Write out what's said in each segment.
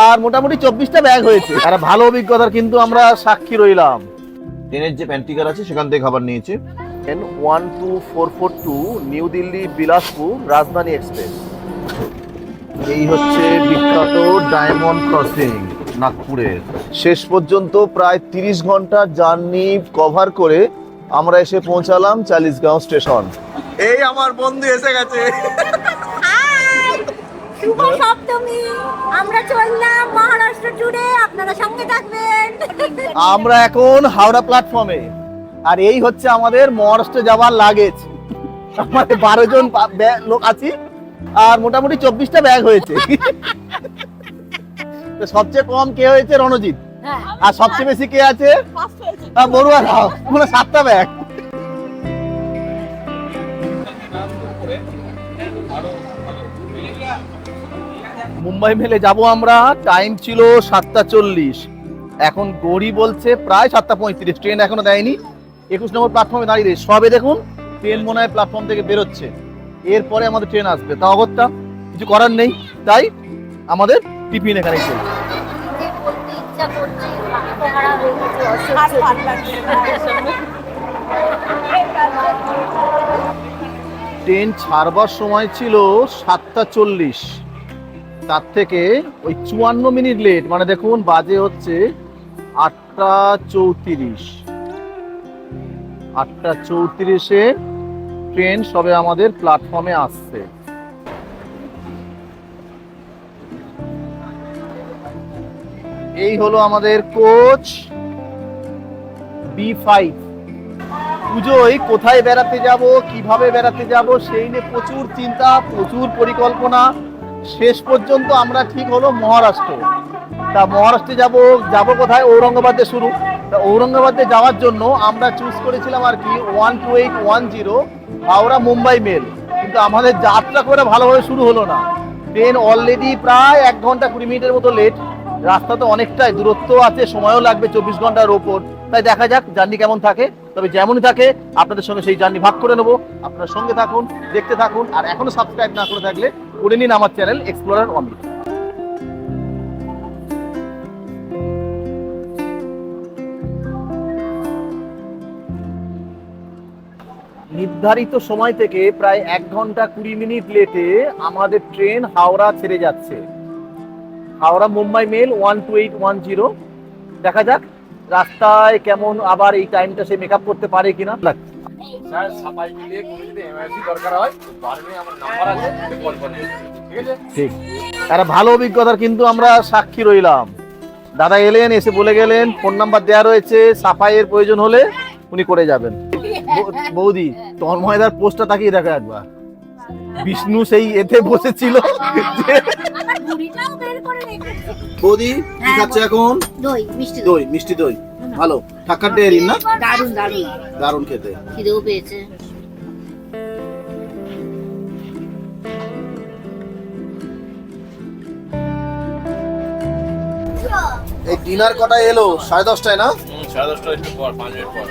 আর মোটামুটি 24টা ব্যাগ হয়েছে। আর ভালো অভিজ্ঞতার কিন্তু আমরা সাক্ষী রইলাম। ট্রেনের যে প্যান্টিকার আছে সেখান থেকে খাবার নিয়েছি। 12442 নিউ দিল্লি বিলাসপুর রাজধানী এক্সপ্রেস। এই হচ্ছে বিখ্যাত ডায়মন্ড ক্রসিং নাগপুরের। শেষ পর্যন্ত প্রায় 30 ঘন্টা জার্নি কভার করে আমরা এসে পৌঁছালাম চালিশগাঁও স্টেশন। এই আমার বন্ধু এসে গেছে। শুভ সপ্তমী, আমরা চললাম মহারাষ্ট্র ট্যুরে, আপনারা সঙ্গে থাকবেন। আমরা এখন হাওড়া প্ল্যাটফর্মে, আর এই হচ্ছে আমাদের মহারাষ্ট্র যাওয়ার লাগেজ। আমাদের 12 জন লোক আছি, আর মোটামুটি 24টা ব্যাগ হয়েছে। সবচেয়ে কম কে হয়েছে? রণজিৎ। আর সবচেয়ে বেশি কে আছে? বড়ুয়া রাও, 7টা ব্যাগ। মুম্বাই মেলে যাব আমরা। টাইম ছিল 7:40, এখন গড়ি বলছে প্রায় 7:35। ট্রেন এখনো দেয়নি। 21 নম্বর প্ল্যাটফর্মে দাঁড়িয়ে সবে দেখুন ট্রেন মনে হয় প্ল্যাটফর্ম থেকে বেরোচ্ছে। এরপরে আমাদের ট্রেন আসবে, তা অগত্যা কিছু করার নেই। তাই আমাদের টিফিন এখানে চলছে। ট্রেন ছাড়বার সময় ছিল 7:40, তার থেকে ওই 54 মিনিট লেট। মানে দেখুন বাজে হচ্ছে 8:34। 8:34-এ ট্রেন সবে আমাদের প্ল্যাটফর্মে আসছে। এই হলো আমাদের কোচ B5। পুজোয় কোথায় বেড়াতে যাব, কিভাবে বেড়াতে যাব সেই নিয়ে প্রচুর চিন্তা, প্রচুর পরিকল্পনা। শেষ পর্যন্ত আমরা ঠিক হলো মহারাষ্ট্র। তা মহারাষ্ট্রে যাব কোথায়? ঔরঙ্গাবাদে শুরু। তা ঔরঙ্গাবাদে যাওয়ার জন্য আমরা চুজ করেছিলাম আর কি 12810 হাওড়া মুম্বাই মেল। কিন্তু আমাদের যাত্রা করে ভালোভাবে শুরু হলো না। ট্রেন অলরেডি প্রায় 1 ঘন্টা 20 মিনিটের মতো লেট। রাস্তা তো অনেকটাই দূরত্ব আছে, সময়ও লাগবে 24 ঘন্টার ওপর। তাই দেখা যাক জার্নি কেমন থাকে। তবে যেমনই থাকে আপনাদের সঙ্গে সেই জার্নি ভাগ করে নেবো। আপনার সঙ্গে থাকুন, দেখতে থাকুন। আর এখনো সাবস্ক্রাইব না করে থাকলে করে নিন আমার চ্যানেল Explorer-Amit। নির্ধারিত সময় থেকে প্রায় 1 ঘন্টা 20 মিনিট লেটে আমাদের ট্রেন হাওড়া ছেড়ে যাচ্ছে। হাওড়া মুম্বাই মেল 12810। দেখা যাক রাস্তায় কেমন আবার এই টাইমটা সে মেকআপ করতে পারে কিনা। ঠিক, একটা ভালো অভিজ্ঞতার কিন্তু আমরা সাক্ষী রইলাম। দাদা এলেন, এসে বলে গেলেন ফোন নাম্বার দেওয়া রয়েছে, সাফাইয়ের প্রয়োজন হলে উনি করে যাবেন। বৌদি তন্ময়দার পোস্টটা তাকিয়ে দেখো একবার। বিষ্ণু সেই এতে বসেছিল। বৌদি কি খাচ্ছে এখন? দই, মিষ্টি দই, মিষ্টি দই। ভালো ঠাক্কার ডেয়ারি না? দারুন দারুন দারুন খেতে। খিদেও পেয়েছে। এই ডিনার কটা এলো? 10:30টায় না? 10:30 একটু পর, 5 মিনিট পর।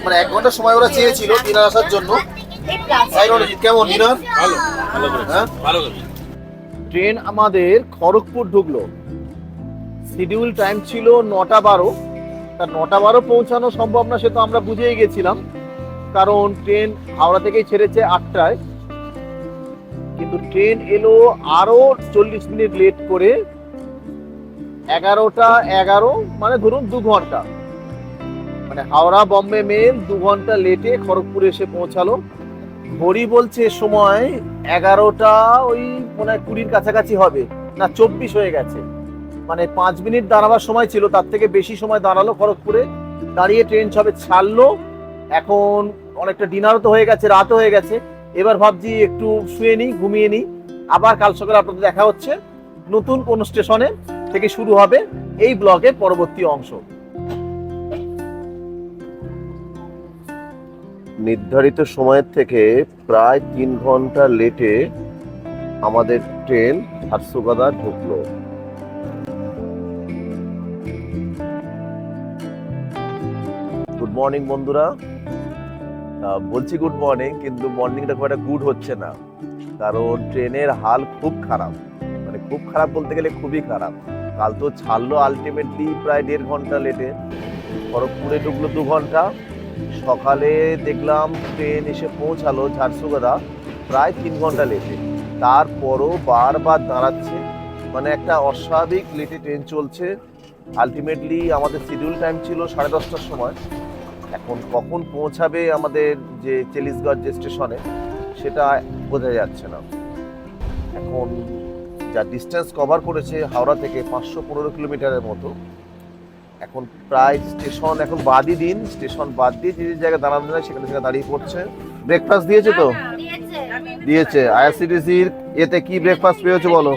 মানে 1 ঘন্টা সময় ওরা চেয়েছিল ডিনার আসার জন্য। কেমন ডিনার? ভালো, ভালো করে। হ্যাঁ ভালো করে। ট্রেন আমাদের খড়গপুর ঢুকলো। শিডিউল টাইম ছিল 9:12। তা 9:12 পৌঁছানো সম্ভব না সে তো আমরা বুঝেই গেছিলাম, কারণ ট্রেন হাওড়া থেকেই ছেড়েছে 8টায়। কিন্তু ট্রেন এলো আরো 40 মিনিট লেট করে। 11:11, মানে ধরুন 2 ঘন্টা। মানে হাওড়া বম্বে মেল 2 ঘন্টা লেটে খড়গপুরে এসে পৌঁছালো। ঘড়ি বলছে সময় 11টা ওই মনে হয় 20-র কাছাকাছি হবে, না 24 হয়ে গেছে। মানে 5 মিনিট দাঁড়াবার সময় ছিল, তার থেকে বেশি সময় দাঁড়ালো খড়গপুরে। দাঁড়িয়ে ট্রেন সবে ছাড়লো। এখন অনেকটা ডিনারও তো হয়ে গেছে, রাতও হয়ে গেছে। এবার ভাবছি একটু শুয়ে নিই, ঘুমিয়ে নিই। আবার কাল সকালে আপনাদের দেখা হচ্ছে নতুন কোন স্টেশনে থেকে শুরু হবে এই ব্লগের পরবর্তী অংশ। নির্ধারিত সময়ের থেকে প্রায় 3 ঘন্টা লেটে আমাদের ট্রেন ঝারসুগুড়া ঢুকলো। গুড মর্নিং বন্ধুরা। বলছি গুড মর্নিং, কিন্তু মর্নিংটা খুব একটা গুড হচ্ছে না, কারণ ট্রেনের হাল খুব খারাপ। মানে খুব খারাপ বলতে গেলে খুবই খারাপ। কাল তো ছাড়লো আলটিমেটলি প্রায় 1.5 ঘন্টা লেটে, খড়গপুরে ঢুকলো 2 ঘন্টা, সকালে দেখলাম ট্রেন এসে পৌঁছালো ঝারসুগুড়া প্রায় 3 ঘন্টা লেটে, তারপরও বারবার দাঁড়াচ্ছে, মানে একটা অস্বাভাবিক লেটে ট্রেন চলছে। আলটিমেটলি আমাদের শিডিউল টাইম ছিল 10:30টার সময়, এখন কখন পৌঁছাবে আমাদের যে চেলিসগড় যে স্টেশনে সেটা বোঝা যাচ্ছে না। এখন যা ডিস্টেন্স কভার করেছে হাওড়া থেকে 515 কিলোমিটারের মতো, এখন প্রায় স্টেশন এখন বাদই দিন, স্টেশন বাদ দিয়ে যে জায়গায় দাঁড়ানো যায় সেখানে দাঁড়িয়ে পড়ছে। ব্রেকফাস্ট দিয়েছে তো? দিয়েছে। আইআরসিটিসির এতে কি ব্রেকফাস্ট পেয়েছো বলো?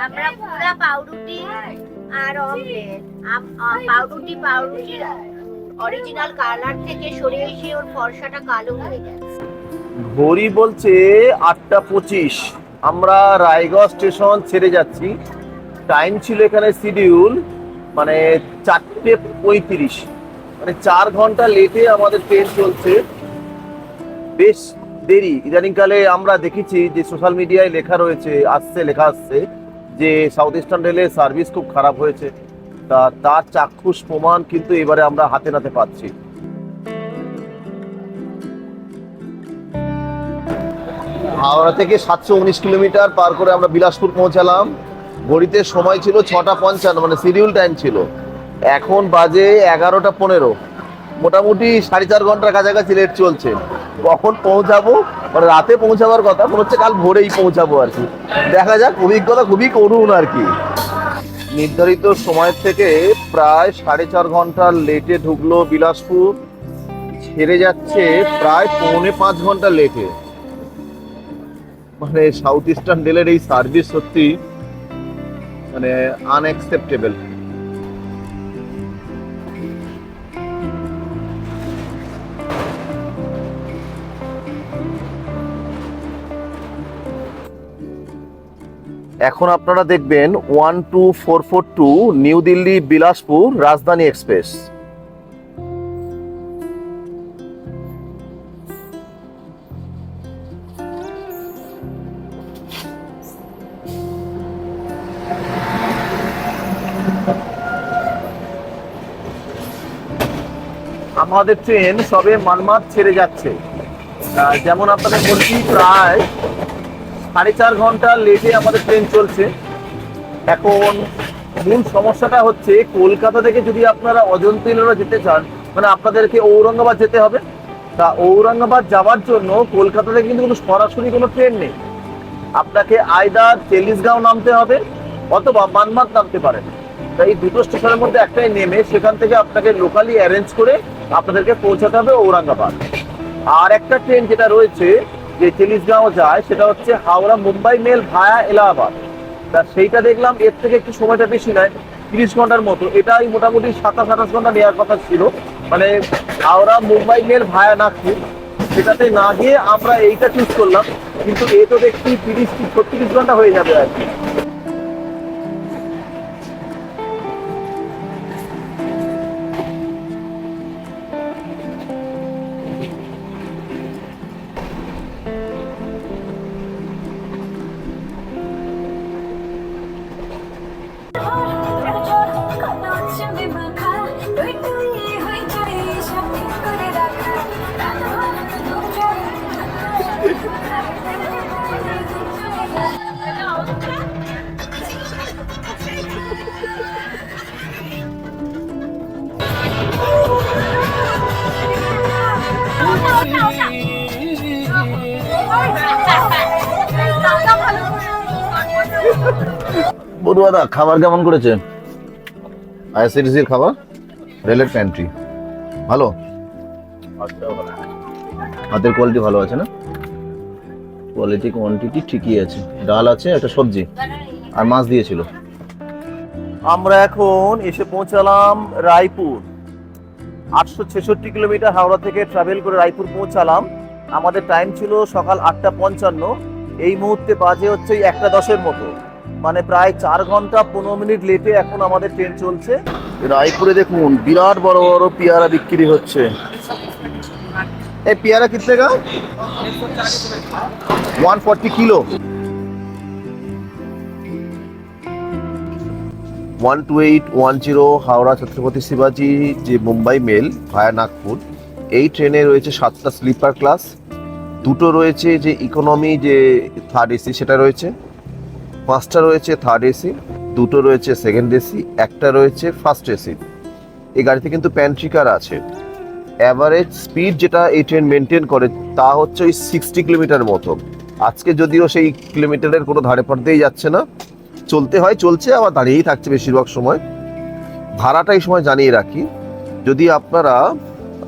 আমরা পুরা পাউরুটি আর অমলেট। পাউরুটির অরিজিনাল কালার থেকে সরে এসে ওর ফর্সাটা কালো হয়ে গেছে। ঘড়ি বলছে 8:25, আমরা রায়গঞ্জ স্টেশন ছেড়ে যাচ্ছি। টাইম ছিল এখানে শিডিউল মানে 4:35, মানে 4 ঘন্টা লেটে আমাদের ট্রেন চলছে, বেশ দেরি। ইদানিংকালে আমরা দেখেছি যে সোশ্যাল মিডিয়ায় লেখা আসছে যে সাউথ ইস্টার্ন রেলের সার্ভিস খুব খারাপ হয়েছে, তার চাক্ষুষ প্রমাণ কিন্তু এবারে আমরা হাতে নাতে পাচ্ছি। হাওড়া থেকে 719 কিলোমিটার পার করে আমরা বিলাসপুর পৌঁছালাম। ঘড়িতে সময় ছিল 6:55, মানে শিডিউল টাইম ছিল। এখন বাজে 11:15, মোটামুটি 4.5 ঘন্টার কাছাকাছি লেট চলছে। কখন পৌঁছাবো, মানে রাতে পৌঁছাবার কথা, মনে হচ্ছে কাল ভোরেই পৌঁছাবো আর কি। দেখা যাক, অভিজ্ঞতা খুবই করুন আর কি। নির্ধারিত সময় থেকে প্রায় 4.5 ঘন্টার লেটে ঢুকলো বিলাসপুর, ছেড়ে যাচ্ছে প্রায় 4.5 ঘন্টা লেটে। মানে সাউথ ইস্টার্ন রেলের এই সার্ভিস সত্যি মানে আনএক্সেপ্টেবল। এখন আপনারা দেখবেন 12442 নিউ দিল্লি বিলাসপুর রাজধানী এক্সপ্রেস। আমাদের ট্রেন সবে মানমাদ ছেড়ে যাচ্ছে, যেমন আপনাদের বলছি প্রায় 4.5 ঘন্টা লেটে আমাদের ট্রেন চলছে। এখন মূল সমস্যাটা হচ্ছে কলকাতা থেকে যদি আপনারা অজন্তা এলোরা যেতে চান, মানে আপনাদেরকে ঔরঙ্গাবাদ যেতে হবে। তা ঔরঙ্গাবাদ যাওয়ার জন্য কলকাতা থেকে কিন্তু কোনো সরাসরি কোনো ট্রেন নেই, আপনাকে আইদার চেলিসগাঁও নামতে হবে অথবা মানমাদ নামতে পারেন। তাই এই দুটো স্টেশনের মধ্যে একটাই নেমে সেখান থেকে আপনাকে লোকালি অ্যারেঞ্জ করে আপনাদেরকে পৌঁছাতে হবে ঔরঙ্গাবাদ। আর একটা ট্রেন যেটা রয়েছে যে চেলিসগাঁও যায়, সেটা হচ্ছে হাওড়া মুম্বাই মেল ভায়া এলাহাবাদ। তা সেইটা দেখলাম এর থেকে একটু সময়টা বেশি নয়, 30 ঘন্টার মতো। এটাই মোটামুটি 27-28 ঘন্টা নেওয়ার কথা ছিল, মানে হাওড়া মুম্বাই মেল ভায়া নাগপুর। সেটাতে না গিয়ে আমরা এইটা চুজ করলাম, কিন্তু এ তো দেখছি 30-36 ঘন্টা হয়ে যাবে আর কি। বড়ুয়াদা খাবার কেমন করেছেন? আইআরসিটিসির খাবার, রেলের প্যান্ট্রি ভালো, হাতের কোয়ালিটি ভালো আছে না? কোয়ালিটি কোয়ান্টিটি ঠিকই আছে, ডাল আছে, একটা সবজি আর মাছ দিয়েছিল। আমরা এখন এসে পৌঁছালাম রায়পুর। 866 কিলোমিটার হাওড়া থেকে ট্রাভেল করে রায়পুর পৌঁছালাম। আমাদের টাইম ছিল সকাল 8:55, এই মুহূর্তে বাজে হচ্ছে 1:10 মতো, মানে প্রায় 4 ঘন্টা 15 মিনিট লেটে এখন আমাদের ট্রেন চলছে। রায়পুরে দেখুন বিরাট বড় বড় পেয়ারা বিক্রি হচ্ছে। এই পেয়ারা কিতনে কা? 140 কিলো। 12810 হাওড়া ছত্রপতি শিবাজি যে মুম্বাই মেল ভায়া নাগপুর, এই ট্রেনে রয়েছে 7টা স্লিপার ক্লাস, 2টো রয়েছে যে ইকোনমি যে থার্ড এসি সেটা রয়েছে, 5টা রয়েছে থার্ড এসি, 2টো রয়েছে সেকেন্ড এসি, একটা রয়েছে ফার্স্ট এসি। এই গাড়িতে কিন্তু প্যান্ট্রি কার আছে। অ্যাভারেজ স্পিড যেটা এই ট্রেন মেনটেন করে তা হচ্ছে ওই 60 কিলোমিটার মতো। আজকে যদিও সেই কিলোমিটারের কোনো ধারে পাড়তেই যাচ্ছে না, চলতে হয় চলছে, আবার দাঁড়িয়েই থাকছে বেশিরভাগ সময়। ভাড়াটা এই সময় জানিয়ে রাখি, যদি আপনারা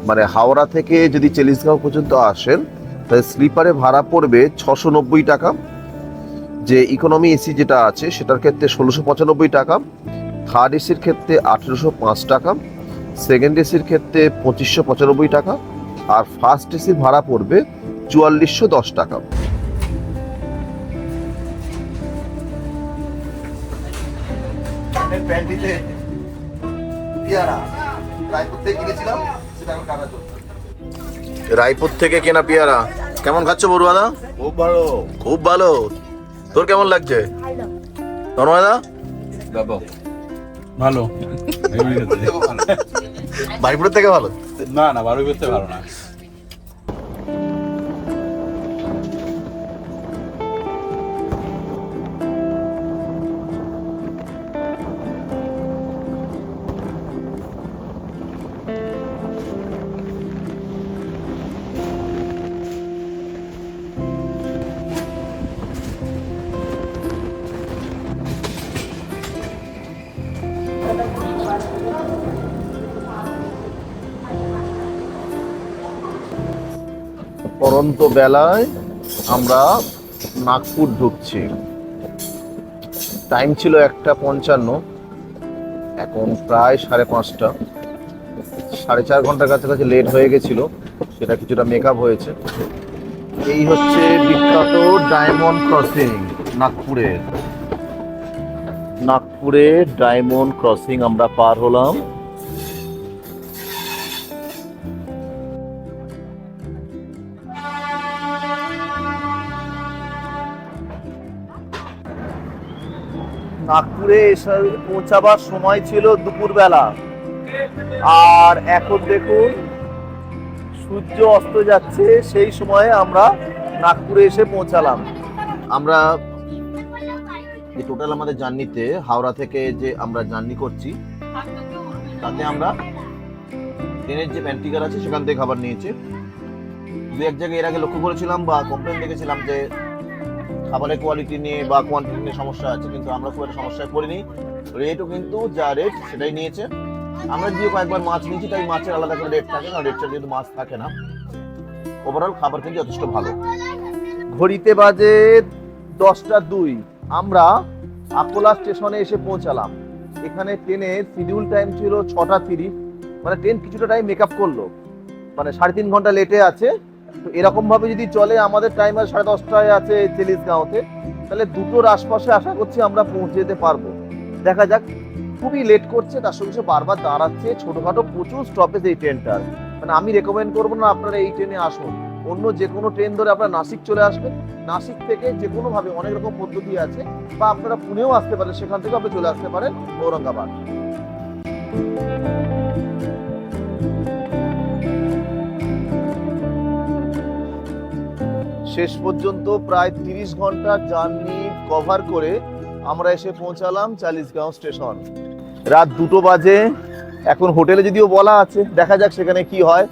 মানে হাওড়া থেকে যদি চেলিসগাঁও পর্যন্ত আসেন তাহলে স্লিপারে ভাড়া পড়বে 690 টাকা, যে ইকোনমি এসি যেটা আছে সেটার ক্ষেত্রে 1695 টাকা, থার্ড এসির ক্ষেত্রে 1805 টাকা, সেকেন্ড এসির ক্ষেত্রে 2595 টাকা, আর ফার্স্ট এসির ভাড়া পড়বে 4410 টাকা। রায়পুর থেকে কেনা পেয়ারা কেমন খাচ্ছ বড়ুয়াদা? খুব ভালো। খুব ভালো। তোর কেমন লাগছে তন্ময়দা? ভালো। বাড়িপুরের থেকে ভালো? না না, বারুইপুর থেকে ভালো না। পরন্ত বেলায় আমরা নাগপুর ঢুকছি। টাইম ছিল 1:55, এখন প্রায় 5:30। 4.5 ঘন্টার কাছাকাছি লেট হয়ে গেছিল, সেটা কিছুটা মেকআপ হয়েছে। এই হচ্ছে বিখ্যাত ডায়মন্ড ক্রসিং নাগপুরের। ডায়মন্ড ক্রসিং আমরা পার হলাম। নাগপুরে এসে পৌঁছাবার সময় ছিল দুপুরবেলা, আর এখন দেখুন সূর্য অস্ত যাচ্ছে। সেই সময়ে আমরা নাগপুরে এসে পৌঁছালাম। আমরা যে টোটাল আমাদের জার্নিতে হাওড়া থেকে যে আমরা জার্নি করছি তাতে আমরা ট্রেনের যে প্যান্ট্রিকার আছে সেখান থেকে খাবার নিয়েছি। দু এক জায়গায় এর আগে লক্ষ্য করেছিলাম বা কমপ্লেন দেখেছিলাম যে খাবারের কোয়ালিটি নিয়ে বা কোয়ান্টিটি নিয়ে সমস্যা আছে, কিন্তু আমরা খুব একটা সমস্যায় পড়িনি। রেটও কিন্তু যা রেট সেটাই নিয়েছে। আমরা যদিও কয়েকবার মাছ নিয়েছি, তাই মাছের আলাদা করে রেট থাকে না, রেটটা যেহেতু মাছ থাকে না। ওভারঅল খাবার কিন্তু যথেষ্ট ভালো। ঘড়িতে বাজে 10:02, আমরা আকোলা স্টেশনে এসে পৌঁছালাম। এখানে ট্রেনের শিডিউল টাইম ছিল 6:30, মানে ট্রেন কিছুটা টাইম মেকআপ করলো, মানে 3.5 ঘন্টা লেটে আছে। তো এরকম ভাবে যদি চলে, আমাদের টাইম আর 10:30টায় আছে চেলিসগাঁওতে, তাহলে 2টোর আশপাশে আশা করছি আমরা পৌঁছে যেতে পারবো। দেখা যাক। খুবই লেট করছে, তার সঙ্গে বারবার দাঁড়াচ্ছে, ছোটখাটো প্রচুর স্টপেজ এই ট্রেনটার। মানে আমি রেকমেন্ড করবো না আপনারা এই ট্রেনে আসুন, অন্য যে কোনো ট্রেন ধরে আপনারা নাসিক চলে আসবেন। নাসিক থেকে যে কোনো ভাবে অনেক রকম পদ্ধতি আছে, বা আপনারা পুনেও আসতে পারেন, সেখান থেকে আপনি চলে আসতে পারেন ঔরঙ্গাবাদ। শেষ পর্যন্ত প্রায় 30 ঘন্টার জার্নি কভার করে আমরা এসে পৌঁছালাম চালিশগাঁও স্টেশন। রাত 2টো বাজে। এখন হোটেলে যদিও বলা আছে, দেখা যাক সেখানে কি হয়।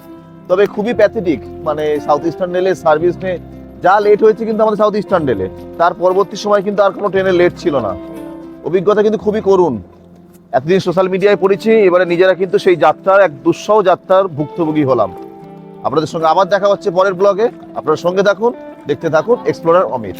তবে খুবই প্যাথেটিক, মানে সাউথ ইস্টার্ন রেলের সার্ভিস নিয়ে যা লেট হয়েছে কিন্তু আমাদের সাউথ ইস্টার্ন রেলে, তার পরবর্তী সময় কিন্তু আর কোনো ট্রেনে লেট ছিল না। অভিজ্ঞতা কিন্তু খুবই করুণ। এতদিন সোশ্যাল মিডিয়ায় পড়েছি, এবারে নিজেরা কিন্তু সেই যাত্রার এক দুঃসহ যাত্রার ভুক্তভোগী হলাম। আপনাদের সঙ্গে আবার দেখা হচ্ছে পরের ব্লগে। আপনারা সঙ্গে থাকুন, দেখতে থাকুন এক্সপ্লোরার অমিত।